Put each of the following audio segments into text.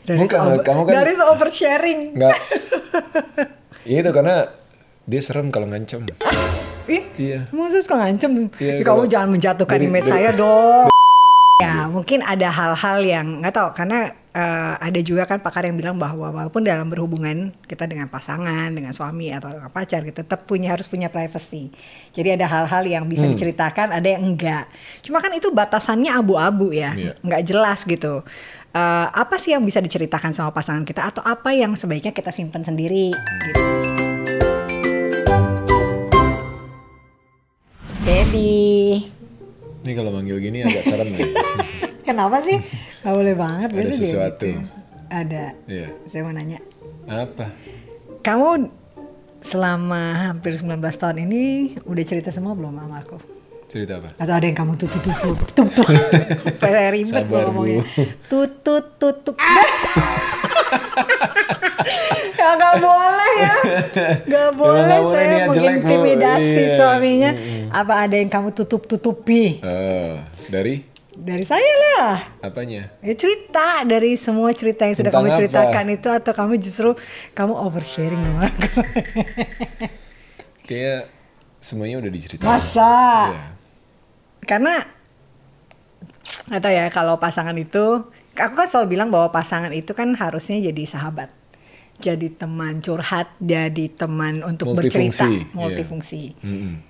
Bukan, kamu kan Dari oversharing. nggak. Itu karena dia serem kalau ngancam. Iya. Maksudnya suka ngancem. Iya, Kamu jangan menjatuhkan image saya dong. Ya mungkin ada hal-hal yang nggak tahu karena ada juga kan pakar yang bilang bahwa walaupun dalam berhubungan kita dengan pasangan, dengan suami atau dengan pacar, kita tetap harus punya privacy. Jadi ada hal-hal yang bisa diceritakan, ada yang enggak. Cuma kan itu batasannya abu-abu ya, nggak jelas gitu. Apa sih yang bisa diceritakan sama pasangan kita atau apa yang sebaiknya kita simpan sendiri? Gitu. Baby. Ini kalau manggil gini agak serem ya. Kenapa sih? Gak boleh banget. Ada sesuatu. Gitu. Ada. Iya. Saya mau nanya. Apa? Kamu selama hampir 19 tahun ini udah cerita semua belum sama aku? Cerita apa? Atau ada yang kamu tutup? Kayak ribet gue ngomongnya. Tutup. Ya gak boleh ya. Gak boleh saya mengintimidasi suaminya. Apa ada yang kamu tutupi? Dari saya lah. apanya? Ya cerita dari semua cerita yang sudah Tentang kamu ceritakan apa? itu atau kamu justru kamu oversharing sama aku. Kayak semuanya udah diceritain. Masa? Iya. Karena nggak tahu ya kalau pasangan itu, aku kan selalu bilang bahwa pasangan itu kan harusnya jadi sahabat, jadi teman curhat, jadi teman untuk bercerita, multifungsi. Yeah.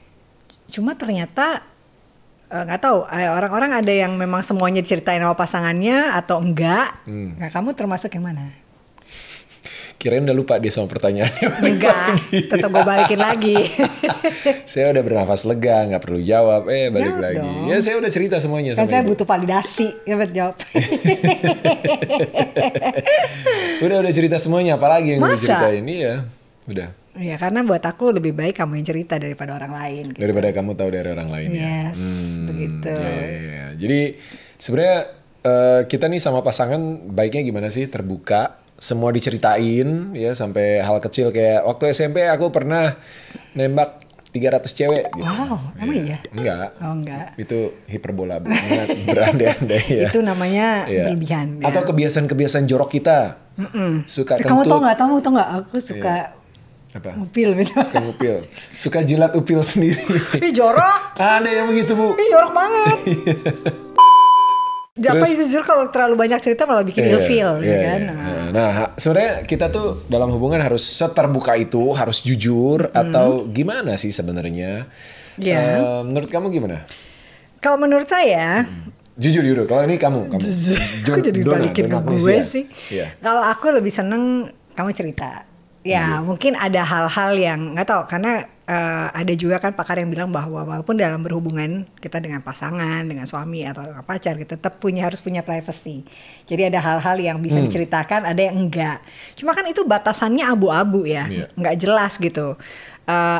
Cuma ternyata nggak tahu orang-orang ada yang memang semuanya diceritain sama pasangannya atau enggak. Nah kamu termasuk yang mana? Kirain udah lupa dia sama pertanyaannya. Enggak, tetap gue balikin lagi. Saya udah bernafas lega, nggak perlu jawab. Balik Jawab lagi. dong. Ya saya udah cerita semuanya Kan sama saya ibu. butuh validasi, ya berjawab. Udah cerita semuanya. Apalagi yang Masa? diceritain ini ya. Udah. Ya karena buat aku lebih baik kamu yang cerita daripada orang lain. Gitu. Daripada kamu tahu dari orang lain ya. Yes, begitu. Ya. Jadi sebenarnya kita nih sama pasangan baiknya gimana sih? Terbuka, semua diceritain ya sampai hal kecil kayak waktu SMP aku pernah nembak 300 cewek gitu. Wow, emang iya? Enggak. Oh enggak. Itu hiperbola berandai-andai ya. Itu namanya Iya. berlebihan. Ya. Atau kebiasaan-kebiasaan jorok kita. Suka Kamu kentut. tahu nggak? Aku suka Apa? ngupil gitu. Suka ngupil. Suka jilat upil sendiri. Ih jorok. Ada yang begitu, Bu. Ih jorok banget. Apa itu jujur kalau terlalu banyak cerita malah bikin ilfeel, ya kan? Nah, sebenarnya kita tuh dalam hubungan harus seterbuka itu, harus jujur atau gimana sih sebenarnya? Iya. Menurut kamu gimana? Kalau menurut saya, Jujur. Kalau ini kamu. aku jadi balikin ke gue sih. Iya. Kalau aku lebih seneng kamu cerita. Ya mungkin ada hal-hal yang nggak tahu karena ada juga kan pakar yang bilang bahwa walaupun dalam berhubungan kita dengan pasangan, dengan suami atau dengan pacar, kita tetap harus punya privacy. Jadi ada hal-hal yang bisa diceritakan, ada yang enggak. Cuma kan itu batasannya abu-abu ya, nggak jelas gitu.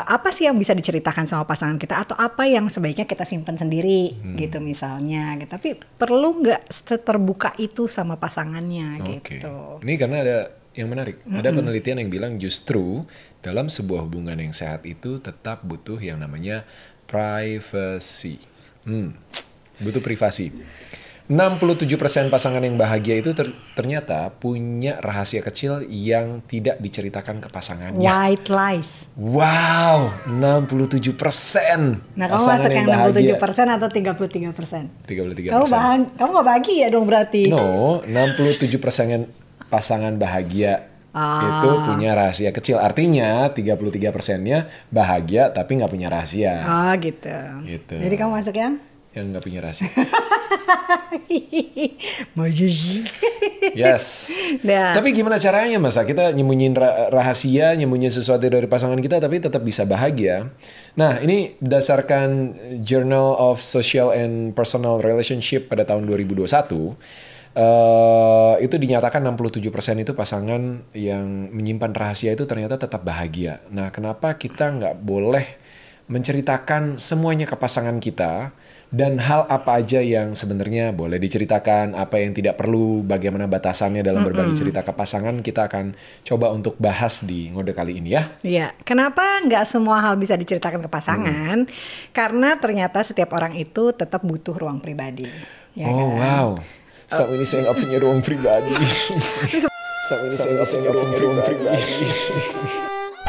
Apa sih yang bisa diceritakan sama pasangan kita atau apa yang sebaiknya kita simpan sendiri gitu misalnya. Gitu. Tapi perlu nggak terbuka itu sama pasangannya gitu. Ini karena ada yang menarik. Ada penelitian yang bilang justru dalam sebuah hubungan yang sehat itu tetap butuh yang namanya privacy. Butuh privasi. 67% pasangan yang bahagia itu ternyata punya rahasia kecil yang tidak diceritakan ke pasangannya. White lies. Wow, 67%. Nah kamu masuk yang 67% atau 33%? 33%. Kamu gak bahagia dong berarti? No, 67% pasangan bahagia itu punya rahasia kecil. Artinya 33%-nya bahagia tapi nggak punya rahasia. Oh gitu. Jadi kamu masuk yang nggak punya rahasia. Majuji. Yes. Nah. Tapi gimana caranya masa kita nyembunyiin rahasia, nyembunyiin sesuatu dari pasangan kita tapi tetap bisa bahagia? Nah ini berdasarkan Journal of Social and Personal Relationship pada tahun 2021. Itu dinyatakan 67% itu pasangan yang menyimpan rahasia itu ternyata tetap bahagia. Nah, kenapa kita nggak boleh menceritakan semuanya ke pasangan kita dan hal apa aja yang sebenarnya boleh diceritakan, apa yang tidak perlu, bagaimana batasannya dalam berbagi cerita ke pasangan, kita akan coba untuk bahas di ngode kali ini ya. Iya, kenapa nggak semua hal bisa diceritakan ke pasangan? Karena ternyata setiap orang itu tetap butuh ruang pribadi. Ya kan? Wow. Selama ini saya nggak punya ruang pribadi. Selama ini saya nggak punya ruang pribadi.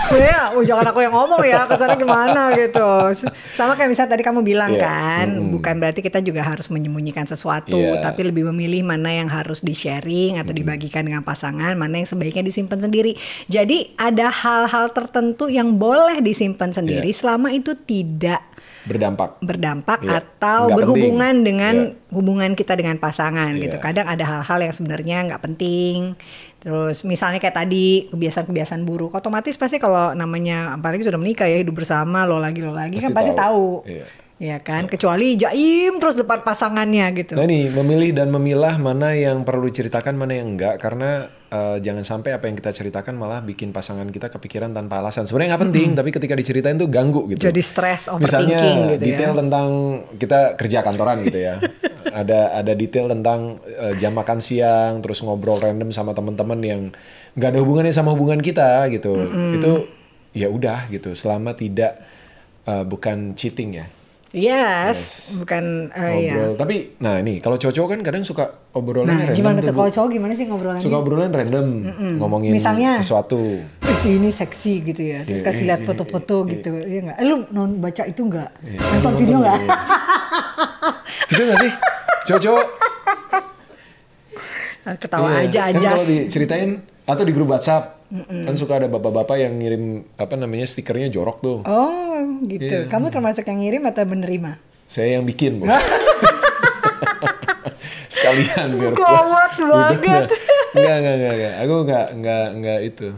Ya, jangan aku yang ngomong ya, kesannya gimana gitu. Sama kayak misalnya tadi kamu bilang kan, bukan berarti kita juga harus menyembunyikan sesuatu, tapi lebih memilih mana yang harus di-sharing atau dibagikan dengan pasangan, mana yang sebaiknya disimpan sendiri. Jadi ada hal-hal tertentu yang boleh disimpan sendiri selama itu tidak berdampak atau nggak berhubungan penting. dengan hubungan kita dengan pasangan gitu. Kadang ada hal-hal yang sebenarnya nggak penting. Terus misalnya kayak tadi kebiasaan-kebiasaan buruk, otomatis pasti kalau namanya apalagi sudah menikah ya, hidup bersama lo lagi kan pasti tahu. Ya kan, kecuali jaim terus depan pasangannya gitu. Nah ini memilih dan memilah mana yang perlu diceritakan, mana yang enggak, karena jangan sampai apa yang kita ceritakan malah bikin pasangan kita kepikiran tanpa alasan. Sebenarnya nggak penting, tapi ketika diceritain tuh ganggu gitu. Jadi stres, overthinking. Misalnya gitu detail tentang kita kerja kantoran gitu ya. ada detail tentang jam makan siang, terus ngobrol random sama teman-teman yang nggak ada hubungannya sama hubungan kita gitu. Itu ya udah gitu, selama tidak bukan cheating ya. Yes. Bukan ngobrol. ya. Tapi nah ini kalau cowok kan kadang suka obrolannya random. Gimana tuh kalau cowok gimana sih ngobrolannya? Suka obrolan random, ngomongin misalnya, sesuatu. Ini seksi gitu ya. Terus kasih lihat foto-foto gitu. Iya enggak? Lu baca itu enggak? Nonton video enggak? Gitu enggak sih? Cowok-cowok ketawa aja. Kan kalau diceritain atau di grup WhatsApp kan suka ada bapak-bapak yang ngirim stikernya jorok tuh. Oh gitu. Kamu termasuk yang ngirim atau menerima? Saya yang bikin, Bu. Sekalian biar gawat banget. Enggak. Aku enggak itu.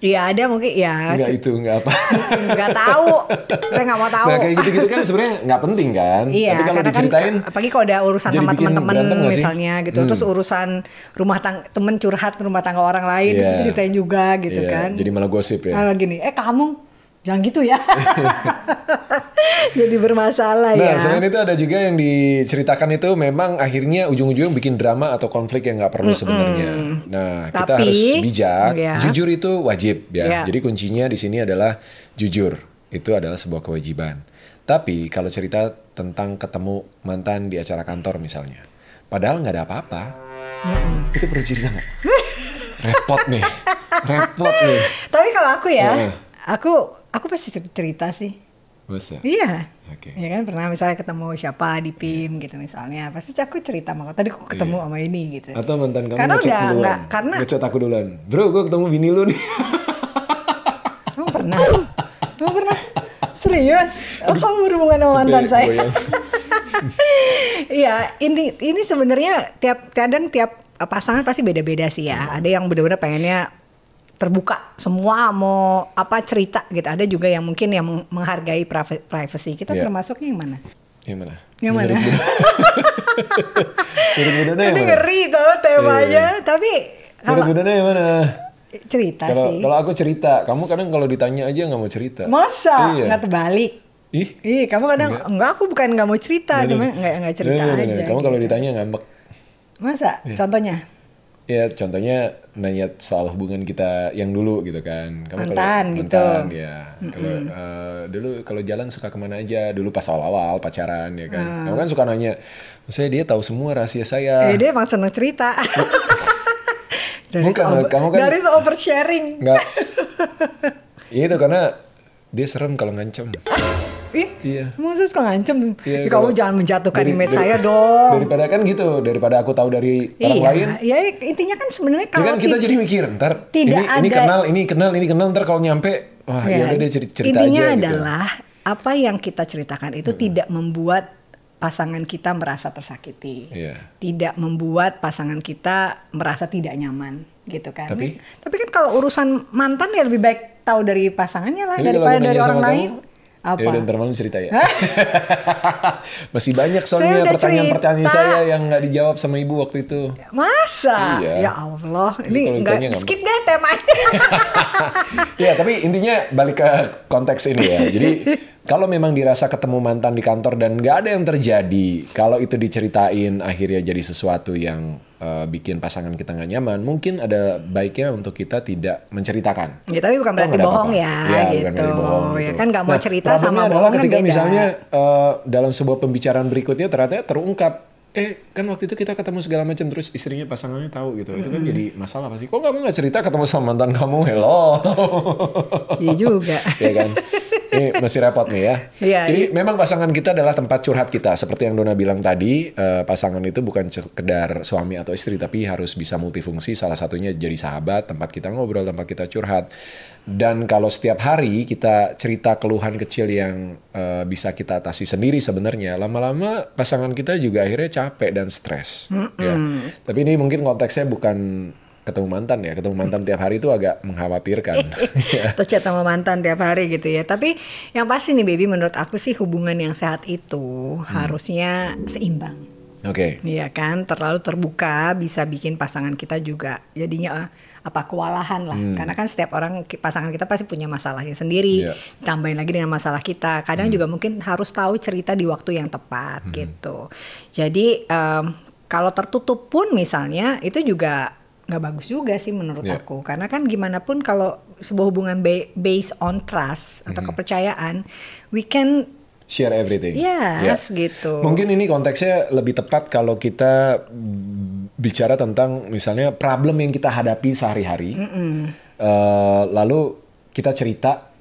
Iya ada mungkin ya. Enggak apa. Enggak tahu. Saya enggak mau tahu. Nah kayak gitu-gitu kan sebenarnya enggak penting kan. Iya, tapi kalau diceritain kan, apalagi kalau ada urusan sama teman-teman misalnya gitu, terus urusan rumah tangga, temen curhat rumah tangga orang lain, terus ceritain juga gitu kan. Jadi malah gosip ya. Malah gini, kamu jangan gitu ya. Jadi bermasalah ya. Nah selain itu ada juga yang diceritakan itu memang akhirnya ujung-ujung bikin drama atau konflik yang nggak perlu sebenarnya. Nah kita harus bijak. Jujur itu wajib ya. Jadi kuncinya di sini adalah jujur. Itu adalah sebuah kewajiban. Tapi kalau cerita tentang ketemu mantan di acara kantor misalnya, padahal nggak ada apa-apa, itu perlu cerita nggak? Repot nih. Tapi kalau aku ya, aku pasti cerita sih. Masa? Iya. Ya kan pernah misalnya ketemu siapa di PIM gitu misalnya, pasti aku cerita sama tadi aku ketemu sama ini gitu. Atau mantan kamu ngechat aku duluan. Bro, gue ketemu bini lu nih. Kamu pernah? Serius? Kamu berhubungan sama mantan saya? Iya, ini sebenarnya tiap pasangan pasti beda-beda sih ya. Ada yang benar-benar pengennya terbuka semua mau cerita gitu. Ada juga yang mungkin yang menghargai privacy. Kita termasuknya yang mana? Yang mana? Ini ngeri tau temanya. Tapi mudah-mudahan yang mana? Cerita sih. Kalau aku cerita, kamu kadang kalau ditanya aja nggak mau cerita. Masa? Nggak terbalik. Ih, kamu kadang enggak, aku bukan nggak mau cerita, cuma nggak cerita aja. Kamu kalau ditanya ngambek. Masa? Contohnya? Ya contohnya nanya soal hubungan kita yang dulu gitu kan. Kamu mantan gitu. Ya. Kalau dulu kalau jalan suka kemana aja. Dulu pas awal-awal pacaran ya kan. Kamu kan suka nanya. Maksudnya dia tahu semua rahasia saya. Dia emang seneng cerita. Kamu kan dari oversharing. Enggak. Itu karena dia serem kalau ngancem. Iya. Maksudnya suka ngancem. Iya, kamu jangan menjatuhkan image saya dong. Daripada kan gitu, daripada aku tahu dari orang lain. Iya, intinya kan sebenarnya kalau kan kita jadi mikir, ntar ini kenal, ntar kalau nyampe, wah ya udah dia cerita intinya aja. Intinya adalah apa yang kita ceritakan itu tidak membuat pasangan kita merasa tersakiti, tidak membuat pasangan kita merasa tidak nyaman, gitu kan? Tapi kan kalau urusan mantan ya lebih baik tahu dari pasangannya lah daripada dari orang lain. Apa? Ya udah ntar malam cerita ya. Masih banyak soalnya pertanyaan-pertanyaan saya yang nggak dijawab sama ibu waktu itu. Masa? Ya Allah, ini nggak skip deh temanya. Ya tapi intinya balik ke konteks ini ya. Jadi kalau memang dirasa ketemu mantan di kantor dan nggak ada yang terjadi, kalau itu diceritain akhirnya jadi sesuatu yang bikin pasangan kita nggak nyaman, mungkin ada baiknya untuk kita tidak menceritakan. Ya tapi bukan berarti bohong ya gitu. Bukan berarti bohong, ya kan nggak mau cerita sama bohong kan ketika beda. Misalnya dalam sebuah pembicaraan berikutnya ternyata terungkap kan waktu itu kita ketemu segala macam, terus istrinya pasangannya tahu gitu. Itu kan jadi masalah pasti. Kok kamu nggak cerita ketemu sama mantan kamu? Hello. Iya juga. Ya kan. Ini masih repot nih ya. Iya, Jadi memang pasangan kita adalah tempat curhat kita. Seperti yang Donna bilang tadi, pasangan itu bukan sekedar suami atau istri, tapi harus bisa multifungsi. Salah satunya jadi sahabat, tempat kita ngobrol, tempat kita curhat. Dan kalau setiap hari kita cerita keluhan kecil yang bisa kita atasi sendiri sebenarnya, lama-lama pasangan kita juga akhirnya capek dan stres. Ya. Tapi ini mungkin konteksnya bukan ketemu mantan ya. Ketemu mantan tiap hari itu agak mengkhawatirkan. Atau chat sama mantan tiap hari gitu ya. Tapi yang pasti nih baby, menurut aku sih hubungan yang sehat itu harusnya seimbang. Oke. Iya kan, terlalu terbuka bisa bikin pasangan kita juga jadinya kewalahan lah. Karena kan setiap orang, pasangan kita pasti punya masalahnya sendiri. Tambahin lagi dengan masalah kita. Kadang juga mungkin harus tahu cerita di waktu yang tepat gitu. Jadi kalau tertutup pun misalnya itu juga nggak bagus juga sih menurut aku. Karena kan gimana pun kalau sebuah hubungan based on trust atau kepercayaan, we can share everything. Yes, gitu. Mungkin ini konteksnya lebih tepat kalau kita bicara tentang misalnya problem yang kita hadapi sehari-hari. Lalu kita cerita,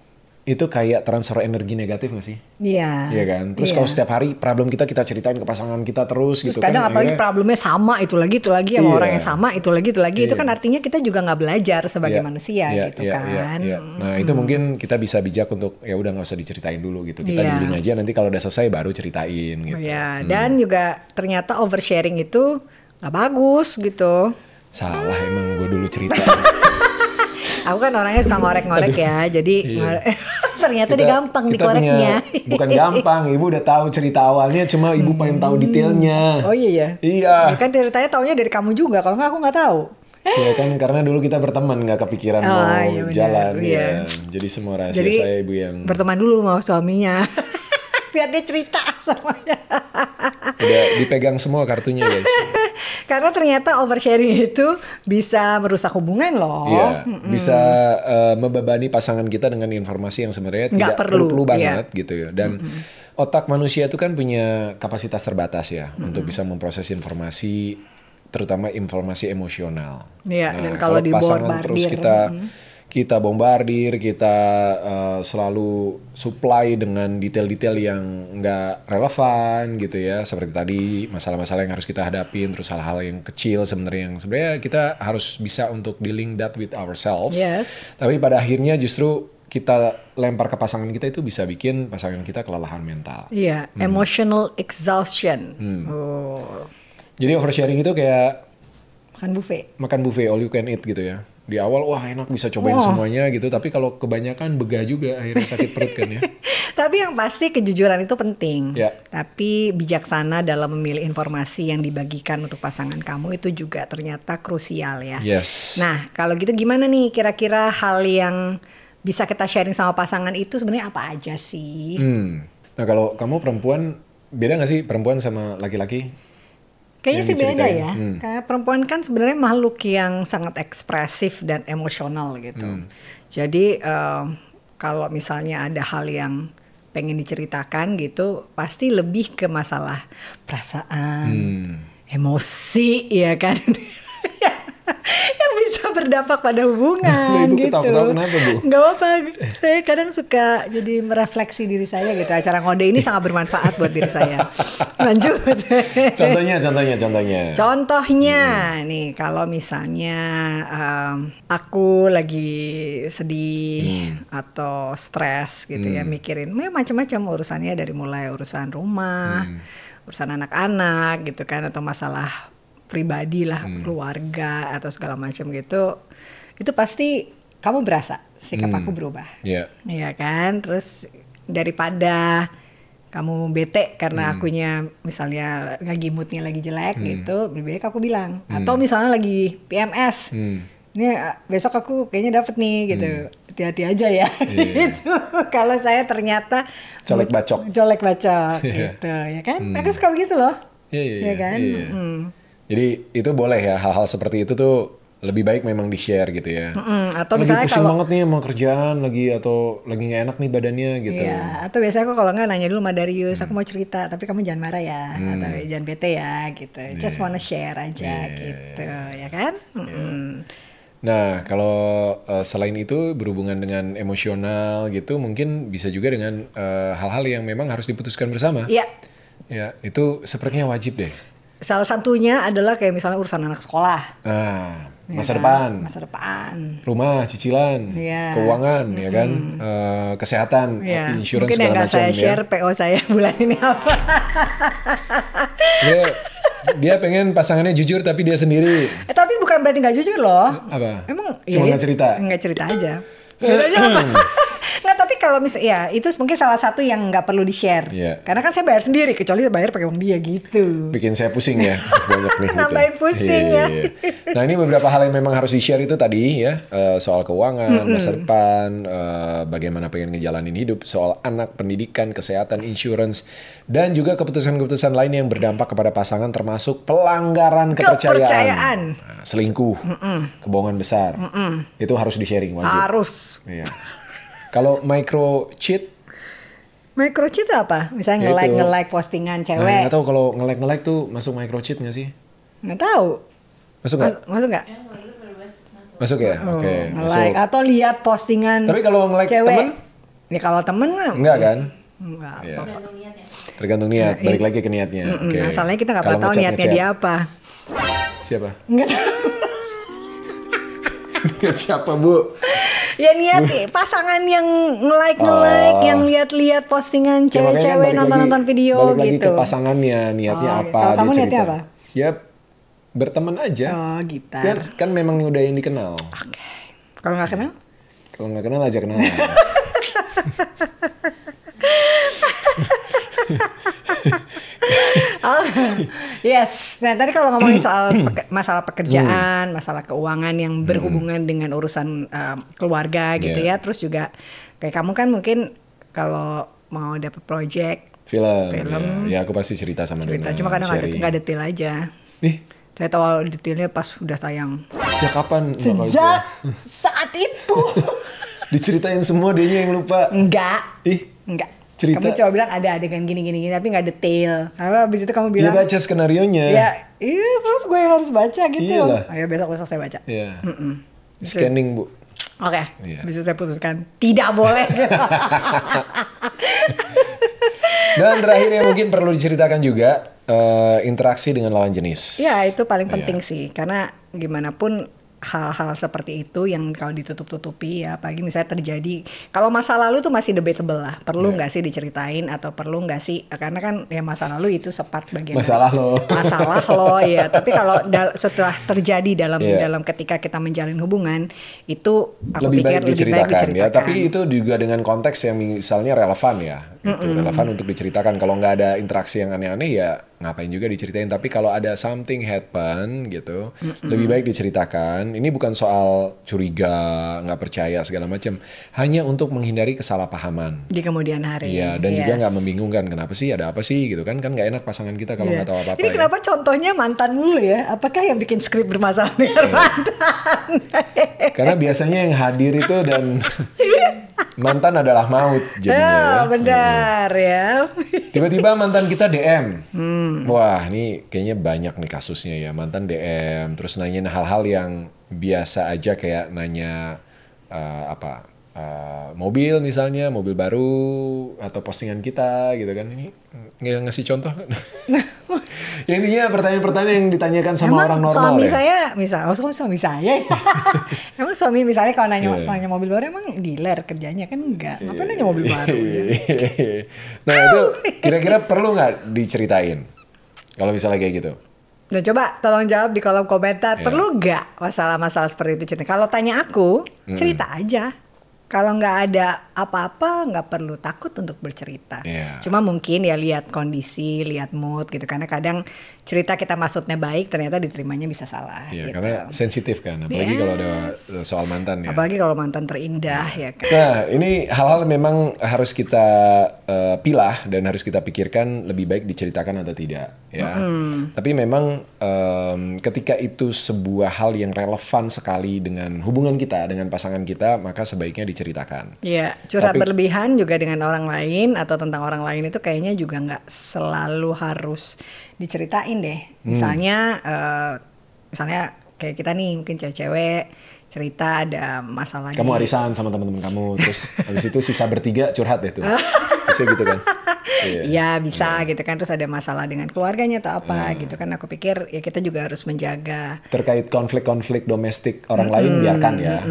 itu kayak transfer energi negatif nggak sih? Iya. Iya kan? Terus kalau setiap hari problem kita ceritain ke pasangan kita terus gitu kadang kan. Apalagi problemnya sama itu lagi sama orang yang sama itu lagi. Itu kan artinya kita juga nggak belajar sebagai manusia gitu kan. Nah itu mungkin kita bisa bijak untuk ya udah nggak usah diceritain dulu gitu. Kita dealing aja, nanti kalau udah selesai baru ceritain gitu. Dan juga ternyata oversharing itu nggak bagus gitu. Salah emang gue dulu cerita. Aku kan orangnya suka ngorek-ngorek ya, jadi ternyata dia gampang dikoreknya. Bukan gampang, ibu udah tahu cerita awalnya, cuma ibu pengen tahu detailnya. Oh iya. Iya. Ya kan ceritanya taunya dari kamu juga, kalau nggak aku nggak tahu. Ya kan karena dulu kita berteman, nggak kepikiran mau jalan ya. Jadi semua rahasia saya ibu yang berteman dulu sama suaminya. Biar dia cerita semuanya. Udah dipegang semua kartunya guys. Karena ternyata oversharing itu bisa merusak hubungan loh. Iya, bisa membebani pasangan kita dengan informasi yang sebenarnya tidak perlu banget gitu ya. Dan otak manusia itu kan punya kapasitas terbatas ya untuk bisa memproses informasi, terutama informasi emosional. Iya, nah, dan kalau pasangan terus kita bombardir, kita selalu supply dengan detail-detail yang nggak relevan gitu ya. Seperti tadi masalah-masalah yang harus kita hadapin, terus hal-hal yang kecil sebenarnya kita harus bisa untuk dealing that with ourselves. Tapi pada akhirnya justru kita lempar ke pasangan kita itu bisa bikin pasangan kita kelelahan mental. Iya, emotional exhaustion. Jadi oversharing itu kayak makan buffet all you can eat gitu ya. Di awal wah enak bisa cobain semuanya gitu, tapi kalau kebanyakan begah juga akhirnya sakit perut kan ya. Tapi yang pasti kejujuran itu penting. Ya. Tapi bijaksana dalam memilih informasi yang dibagikan untuk pasangan kamu itu juga ternyata krusial ya. Yes. Nah kalau gitu gimana nih kira-kira hal yang bisa kita sharing sama pasangan itu sebenarnya apa aja sih? Nah kalau kamu perempuan, beda nggak sih perempuan sama laki-laki? Kayaknya sih beda ya. Kayak perempuan kan sebenarnya makhluk yang sangat ekspresif dan emosional gitu. Jadi kalau misalnya ada hal yang pengen diceritakan gitu, pasti lebih ke masalah perasaan, emosi ya kan. Yang bisa berdampak pada hubungan Ibu gitu. ketawa-ketawa kenapa Bu? Gak apa-apa, saya kadang suka jadi merefleksi diri saya gitu. Acara ngode ini sangat bermanfaat buat diri saya. Lanjut. Contohnya nih kalau misalnya aku lagi sedih atau stres gitu ya, mikirin macam-macam urusannya, dari mulai urusan rumah, urusan anak-anak gitu kan, atau masalah pribadi lah, keluarga atau segala macam gitu, itu pasti kamu berasa sikap aku berubah, ya kan? Terus daripada kamu bete karena akunya misalnya lagi moodnya lagi jelek gitu, lebih baik aku bilang. Atau misalnya lagi PMS, ini besok aku kayaknya dapet nih gitu, hati-hati aja ya. Gitu. Kalau saya ternyata colek bacok gitu, ya kan? Aku suka begitu loh, ya kan? Jadi itu boleh ya, hal-hal seperti itu tuh lebih baik memang di-share gitu ya. Atau Lagi misalnya pusing kalau banget nih sama kerjaan lagi atau lagi nggak enak nih badannya gitu. iya, atau biasanya aku kalau nggak nanya dulu sama Darius, aku mau cerita, tapi kamu jangan marah ya, atau jangan bete ya, gitu. Just wanna share aja, gitu, ya kan? Nah, kalau selain itu berhubungan dengan emosional gitu, mungkin bisa juga dengan hal-hal yang memang harus diputuskan bersama. Iya, Ya, itu sepertinya wajib deh. salah satunya adalah kayak misalnya urusan anak sekolah, Nah, ya masa kan? depan, Masa depan. rumah, cicilan, Iya. keuangan, ya kan, kesehatan, Ya, insurance mungkin yang segala nggak macam saya ya. share PO saya bulan ini apa? Sebenarnya dia pengen pasangannya jujur tapi dia sendiri. Tapi bukan berarti nggak jujur loh. Apa? Emang Cuma nggak cerita? Nggak cerita aja. Bedanya apa? Nggak, tapi kalau misalnya ya itu mungkin salah satu yang nggak perlu di-share. Iya. Karena kan saya bayar sendiri, kecuali saya bayar pakai uang dia gitu. Bikin saya pusing ya, banyak nih. Nambahin pusing ya. Iya. Nah ini beberapa hal yang memang harus di-share itu tadi ya, soal keuangan, masa depan, bagaimana pengen ngejalanin hidup, soal anak, pendidikan, kesehatan, insurance, dan juga keputusan-keputusan lain yang berdampak kepada pasangan termasuk pelanggaran kepercayaan. Nah, selingkuh, kebohongan besar, itu harus di-sharing wajib. Harus. Iya. Kalau micro cheat, Microchip itu apa? Misalnya Ya itu. nge-like postingan nah cewek. nggak tahu kalau nge-like tuh masuk micro cheat nggak sih? Nggak tahu. Masuk nggak? Masuk nggak? Masuk ya? Oke, Nge-like masuk. atau lihat postingan Tapi kalau nge-like cewek. temen? Ya kalau temen mah Enggak kan? enggak. Iya. Tergantung niat, balik lagi ke niatnya. Oke. Masalahnya kita nggak Kalau pernah tahu ngechat, niatnya dia apa. Siapa? Nggak tahu. Niat siapa, Bu? Ya niat pasangan yang nge-like, yang lihat-lihat postingan Ya, makanya kan cewek-cewek balik nonton-nonton lagi- video balik lagi gitu. ke pasangannya, niatnya Oh, apa, gitu. Kalau dia kamu niatnya cerita. apa? Ya, berteman aja. Oh, gitar. Kan memang udah yang dikenal. Oke. Kalau nggak kenal? Kalau nggak kenal aja kenalan. Oh, yes. Nah tadi kalau ngomongin soal masalah pekerjaan, masalah keuangan yang berhubungan dengan urusan keluarga gitu Yeah. ya. Terus juga kayak kamu kan mungkin kalau mau dapet project, Film. Ya, aku pasti cerita sama cerita. Dona. Cuma kadang sharing. nggak detail aja. Nih, Saya tahu detailnya pas udah tayang. sejak kapan? bakal Sejak saat itu. diceritain semua dianya yang lupa. Enggak. Cerita. Kamu coba bilang ada adegan gini tapi nggak detail. Lalu abis itu kamu Dia bilang. baca skenarionya. Ya, iya terus gue yang harus baca gitu. Iyalah. Ayo besok saya baca. Iya. Scanning, Bu. Oke, Iya. bisa saya putuskan tidak boleh. Dan terakhir yang mungkin perlu diceritakan juga interaksi dengan lawan jenis. Ya itu paling Iya. penting sih, karena gimana pun hal-hal seperti itu yang kalau ditutup-tutupi ya, apalagi misalnya terjadi kalau masa lalu tuh masih debatable lah, perlu nggak sih diceritain atau perlu nggak sih, karena kan ya masa lalu itu part bagian Masalah lo. masalah lo ya, tapi kalau setelah terjadi dalam Iya. ketika kita menjalin hubungan itu aku lebih pikir baik diceritakan ya, diceritakan. tapi itu juga dengan konteks yang misalnya relevan ya, gitu. Relevan untuk diceritakan. Kalau nggak ada interaksi yang aneh-aneh ya ngapain juga diceritain. Tapi kalau ada something happen gitu, lebih baik diceritakan. Ini bukan soal curiga, nggak percaya segala macam, hanya untuk menghindari kesalahpahaman. di kemudian hari. Iya, dan juga Yes. nggak membingungkan kenapa sih, ada apa sih gitu kan nggak enak pasangan kita kalau Iya. nggak tahu apa-apa. Ini ya. kenapa contohnya mantan mulu ya? Apakah yang bikin skrip bermasalah dengan mantan? Karena biasanya yang hadir itu dan mantan adalah maut jadinya Ya, ya. benar ya. Tiba-tiba mantan kita DM. Wah, ini kayaknya banyak nih kasusnya ya. Mantan DM, terus nanyain hal-hal yang biasa aja kayak nanya mobil misalnya, mobil baru atau postingan kita gitu kan. Ini nggak ngasih contoh. Ya, intinya pertanyaan-pertanyaan yang ditanyakan sama orang normal suami ya. suami saya. Emang suami misalnya kalau nanya, Iya. kalau nanya mobil baru emang dealer kerjanya kan enggak. Ngapain nanya mobil baru? Ya? Nah itu kira-kira perlu nggak diceritain kalau misalnya kayak gitu? Nah coba tolong jawab di kolom komentar. Iya. Perlu nggak masalah-masalah seperti itu cerita? Kalau tanya aku, cerita aja. Kalau nggak ada apa-apa, nggak perlu takut untuk bercerita. Iya. Cuma mungkin ya lihat kondisi, lihat mood gitu. Karena kadang cerita kita maksudnya baik, ternyata diterimanya bisa salah. Iya, gitu. karena sensitif kan, apalagi kalau ada soal mantan ya. Apalagi kalau mantan terindah ya kan. Nah, ini hal-hal memang harus kita pilah dan harus kita pikirkan lebih baik diceritakan atau tidak. ya. Tapi memang ketika itu sebuah hal yang relevan sekali dengan hubungan kita dengan pasangan kita, maka sebaiknya diceritakan. Iya, curhat berlebihan juga dengan orang lain atau tentang orang lain itu kayaknya juga nggak selalu harus diceritain deh. Misalnya kayak kita nih mungkin cewek-cewek cerita ada masalah. Kamu arisan sama teman-teman kamu, terus habis itu sisa bertiga curhat deh tuh. Bisa gitu kan? Iya bisa gitu kan, terus ada masalah dengan keluarganya atau apa gitu kan. Aku pikir ya kita juga harus menjaga. Terkait konflik-konflik domestik orang lain biarkan ya.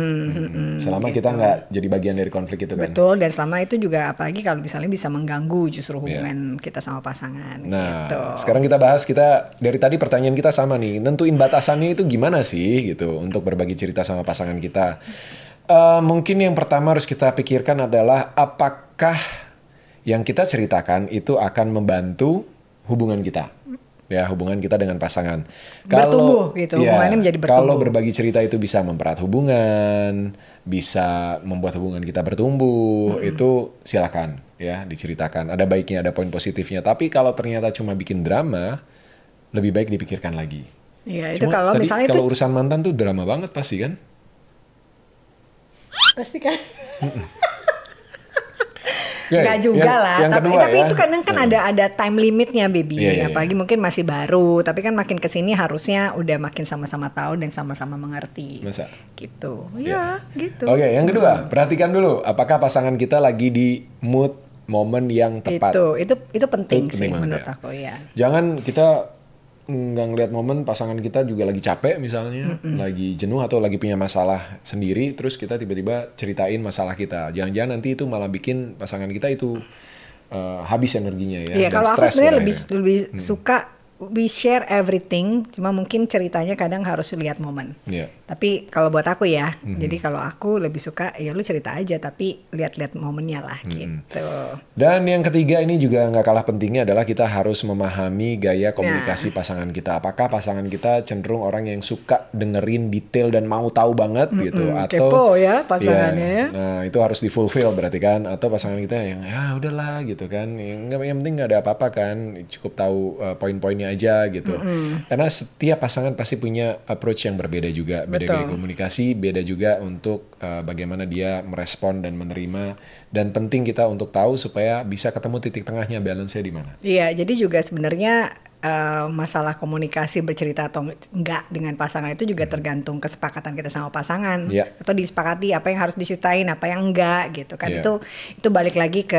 Selama kita nggak jadi bagian dari konflik itu kan. Betul, dan selama itu juga apalagi kalau misalnya bisa mengganggu justru hubungan kita sama pasangan. Nah, gitu. Sekarang kita bahas, kita dari tadi pertanyaan kita sama nih, nentuin batasannya itu gimana sih gitu untuk berbagi cerita sama pasangan kita. Mungkin yang pertama harus kita pikirkan adalah apakah yang kita ceritakan itu akan membantu hubungan kita, ya hubungan kita dengan pasangan. Bertumbuh gitu, hubungannya menjadi bertumbuh. Kalau berbagi cerita itu bisa mempererat hubungan, bisa membuat hubungan kita bertumbuh, itu silakan ya diceritakan. Ada baiknya, ada poin positifnya. Tapi kalau ternyata cuma bikin drama, lebih baik dipikirkan lagi. Iya, itu kalau misalnya kalau urusan mantan tuh drama banget pasti kan? Pasti kan. Nggak juga lah, tapi ya, itu kadang kan ada time limitnya, baby. Apalagi mungkin masih baru, tapi kan makin kesini harusnya udah makin sama-sama tahu dan sama-sama mengerti. Masa? Gitu, ya gitu. Oke, yang kedua, perhatikan dulu apakah pasangan kita lagi di mood momen yang tepat. Itu penting sih menurut aku ya. Jangan kita nggak ngeliat momen pasangan kita juga lagi capek misalnya, lagi jenuh atau lagi punya masalah sendiri, terus kita tiba-tiba ceritain masalah kita. Jangan-jangan nanti itu malah bikin pasangan kita itu habis energinya ya. Iya, kalau aku sebenarnya lebih suka we share everything, cuma mungkin ceritanya kadang harus lihat momen. Tapi kalau buat aku ya, jadi kalau aku lebih suka ya lu cerita aja tapi lihat-lihat momennya lah gitu. Dan yang ketiga ini juga nggak kalah pentingnya adalah kita harus memahami gaya komunikasi pasangan kita. Apakah pasangan kita cenderung orang yang suka dengerin detail dan mau tahu banget gitu, atau kepo ya pasangannya ya. Nah itu harus di-fulfill berarti kan, atau pasangan kita yang ya udahlah gitu kan, yang penting nggak ada apa-apa kan, cukup tahu poin-poinnya aja gitu. Karena setiap pasangan pasti punya approach yang berbeda juga, beda gaya komunikasi, beda juga untuk bagaimana dia merespon dan menerima, dan penting kita untuk tahu supaya bisa ketemu titik tengahnya, balance-nya di mana. Iya, jadi juga sebenarnya masalah komunikasi bercerita atau enggak dengan pasangan itu juga tergantung kesepakatan kita sama pasangan, atau disepakati apa yang harus diceritain, apa yang enggak gitu kan. Itu balik lagi ke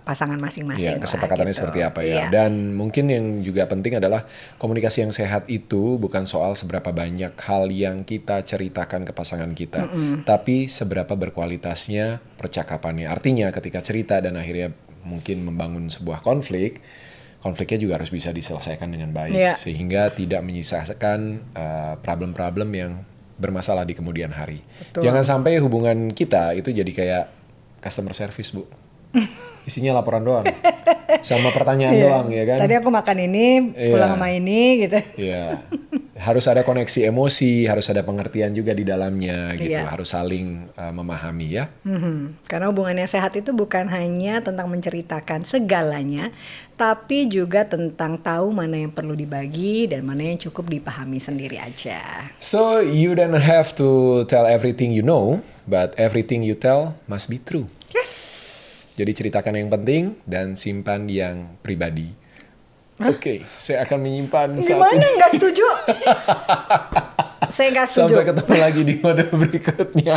pasangan masing-masing. Kesepakatannya gitu. seperti apa ya. Dan mungkin yang juga penting adalah komunikasi yang sehat itu bukan soal seberapa banyak hal yang kita ceritakan ke pasangan kita, tapi seberapa berkualitasnya percakapannya. Artinya ketika cerita dan akhirnya mungkin membangun sebuah konfliknya juga harus bisa diselesaikan dengan baik, sehingga tidak menyisakan problem-problem yang bermasalah di kemudian hari. Betul. Jangan sampai hubungan kita itu jadi kayak customer service, Bu. Isinya laporan doang, sama pertanyaan doang ya kan. Tadi aku makan ini, pulang sama ini gitu. Iya. Harus ada koneksi emosi, harus ada pengertian juga di dalamnya gitu, harus saling memahami ya. Karena hubungan yang sehat itu bukan hanya tentang menceritakan segalanya, tapi juga tentang tahu mana yang perlu dibagi dan mana yang cukup dipahami sendiri aja. So you don't have to tell everything you know, but everything you tell must be true. Yes. Jadi ceritakan yang penting dan simpan yang pribadi. Oke, saya akan menyimpan Gimana nggak setuju? Saya nggak setuju. Sampai ketemu lagi di mode berikutnya.